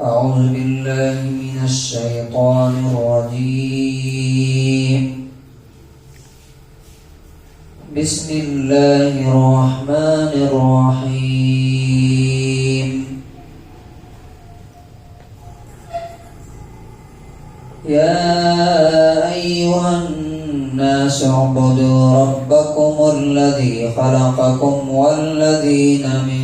أعوذ بالله من الشيطان الرجيم. بسم الله الرحمن الرحيم. يا أيها الناس اعبدوا ربكم الذي خلقكم والذين من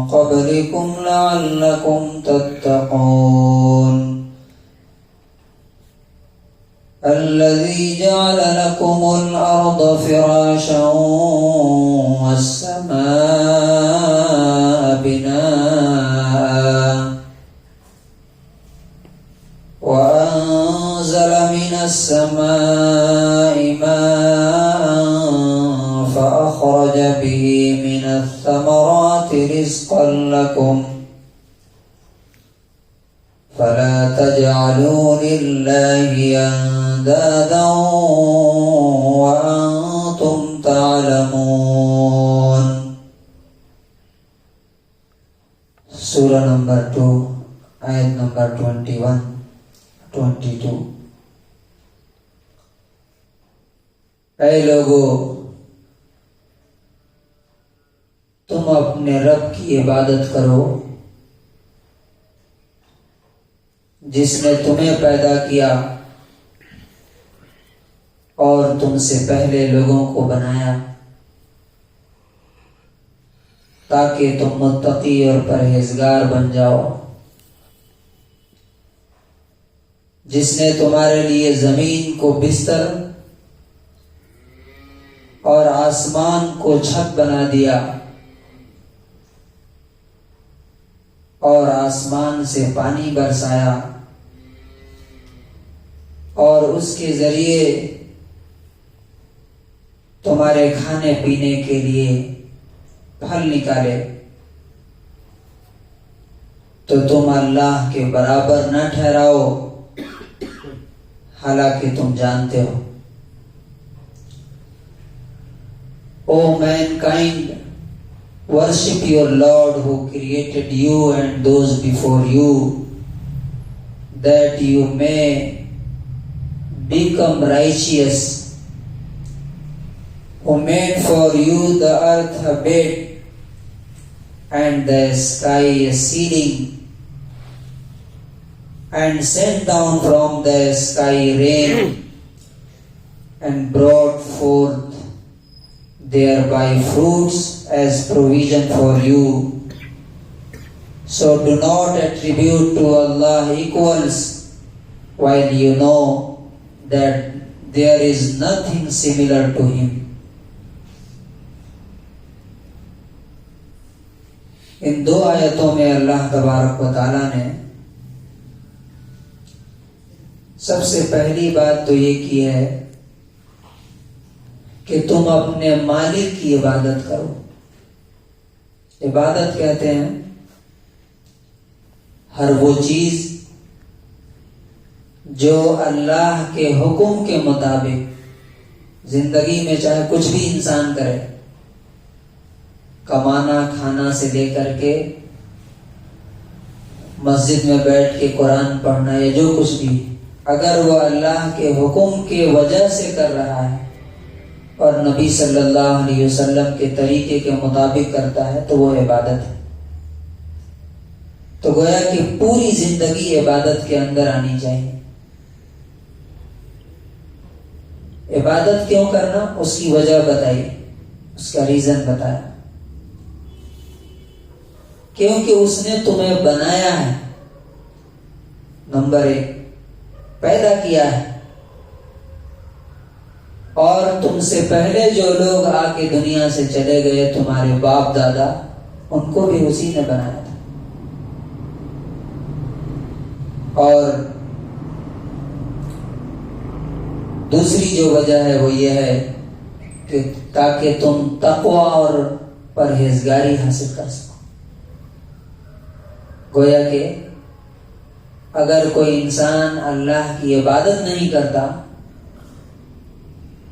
قبلكم لعلكم تتقون. الذي جعل لكم الأرض فراشا والسماء بناء وأنزل من السماء ماء فأخرج به من الثمرات رزقا لكم فلا تجعلوا لله أندادا وأنتم تعلمون. سورہ نمبر 2 آیت نمبر 21-22. اے لوگو، تم اپنے رب کی عبادت کرو جس نے تمہیں پیدا کیا اور تم سے پہلے لوگوں کو بنایا تاکہ تم متقی اور پرہیزگار بن جاؤ. جس نے تمہارے لیے زمین کو بستر اور آسمان کو چھت بنا دیا اور آسمان سے پانی برسایا اور اس کے ذریعے تمہارے کھانے پینے کے لیے پھل نکالے، تو تم اللہ کے برابر نہ ٹھہراؤ حالانکہ تم جانتے ہو. O mankind, worship your Lord who created you and those before you, that you may become righteous, who made for you the earth a bed and the sky a ceiling, and sent down from the sky rain and brought forth thereby fruits as provision for you. So do not attribute to Allah equals while you know that there is nothing similar to Him. ان دو آیتوں میں اللہ تبارک و تعالیٰ نے سب سے پہلی بات تو یہ کی ہے کہ تم اپنے مالک کی عبادت کرو. عبادت کہتے ہیں ہر وہ چیز جو اللہ کے حکم کے مطابق زندگی میں چاہے کچھ بھی انسان کرے، کمانا کھانا سے لے کر کے مسجد میں بیٹھ کے قرآن پڑھنا یا جو کچھ بھی، اگر وہ اللہ کے حکم کے وجہ سے کر رہا ہے اور نبی صلی اللہ علیہ وسلم کے طریقے کے مطابق کرتا ہے تو وہ عبادت ہے. تو گویا کہ پوری زندگی عبادت کے اندر آنی چاہیے. عبادت کیوں کرنا، اس کی وجہ بتائی، اس کا ریزن بتایا. کیونکہ اس نے تمہیں بنایا ہے، نمبر 1 پیدا کیا ہے، اور تم سے پہلے جو لوگ آ کے دنیا سے چلے گئے، تمہارے باپ دادا، ان کو بھی اسی نے بنایا تھا. اور دوسری جو وجہ ہے وہ یہ ہے کہ تاکہ تم تقوی اور پرہیزگاری حاصل کر سکو. گویا کہ اگر کوئی انسان اللہ کی عبادت نہیں کرتا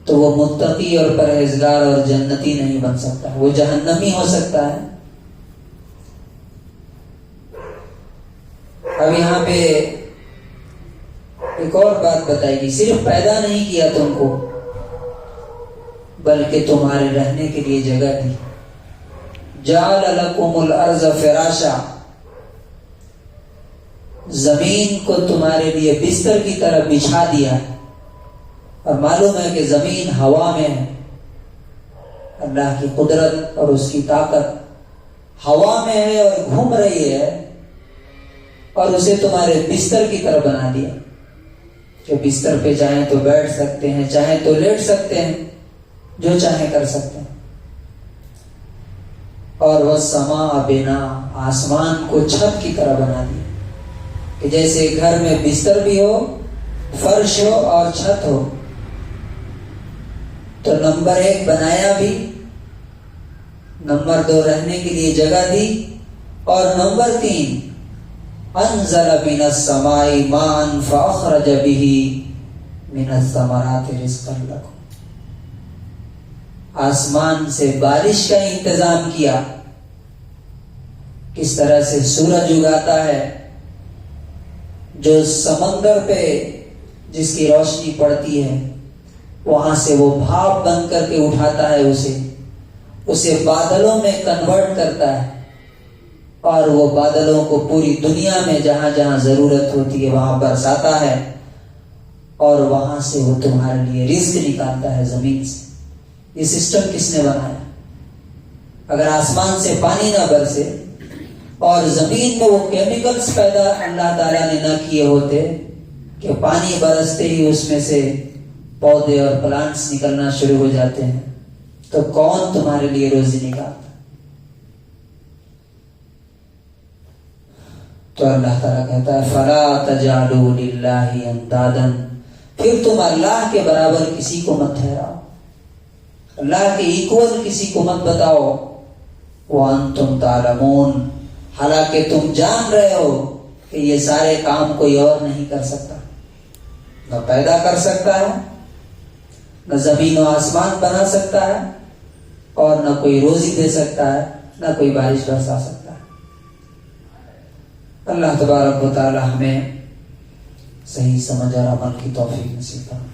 تو وہ متقی اور پرہیزگار اور جنتی نہیں بن سکتا، وہ جہنمی ہو سکتا ہے. اب یہاں پہ ایک اور بات بتائی گئی، صرف پیدا نہیں کیا تم کو بلکہ تمہارے رہنے کے لیے جگہ دی. جعل لکم الارض فراشا، زمین کو تمہارے لیے بستر کی طرح بچھا دیا. اور معلوم ہے کہ زمین ہوا میں ہے. اللہ کی قدرت اور اس کی طاقت ہوا میں ہے اور گھوم رہی ہے، اور اسے تمہارے بستر کی طرح بنا دیا کہ بستر پہ چاہیں تو بیٹھ سکتے ہیں، چاہیں تو لیٹ سکتے ہیں، جو چاہیں کر سکتے ہیں. اور والسماء بنا، آسمان کو چھت کی طرح بنا دیا کہ جیسے گھر میں بستر بھی ہو، فرش ہو اور چھت ہو. تو نمبر 1 بنایا بھی، نمبر 2 رہنے کے لیے جگہ دی، اور نمبر 3 انزل من السماء ماء فاخرج به من الثمرات رزقا لكم. آسمان سے بارش کا انتظام کیا. کس طرح سے سورج اگاتا ہے، جو سمندر پہ جس کی روشنی پڑتی ہے وہاں سے وہ بھاپ بن کر کے اٹھاتا ہے، اسے بادلوں میں کنورٹ کرتا ہے، اور وہ بادلوں کو پوری دنیا میں جہاں جہاں ضرورت ہوتی ہے وہاں برساتا ہے، اور وہاں سے وہ تمہارے لیے رزق نکالتا ہے زمین سے. یہ سسٹم کس نے بنایا؟ اگر آسمان سے پانی نہ برسے اور زمین میں وہ کیمیکلز پیدا اللہ تعالیٰ نے نہ کیے ہوتے کہ پانی برستے ہی اس میں سے پودے اور پلانٹس نکلنا شروع ہو جاتے ہیں، تو کون تمہارے لیے روزی نکالتا؟ تو اللہ تعالیٰ کہتا ہے فَلَا تَجْعَلُوا لِلَّهِ أَنْدَادًا، پھر تم اللہ کے برابر کسی کو مت ٹھہراؤ، اللہ کے ایکول کسی کو مت بتاؤ. وَأَنْتُمْ تَعْلَمُونَ، حالانکہ تم جان رہے ہو کہ یہ سارے کام کوئی اور نہیں کر سکتا. نہ پیدا کر سکتا ہے، نہ زمین و آسمان بنا سکتا ہے، اور نہ کوئی روزی دے سکتا ہے، نہ کوئی بارش برسا سکتا ہے. اللہ تبارک و تعالی ہمیں صحیح سمجھ اور عمل کی توفیق نصیب فرمائے.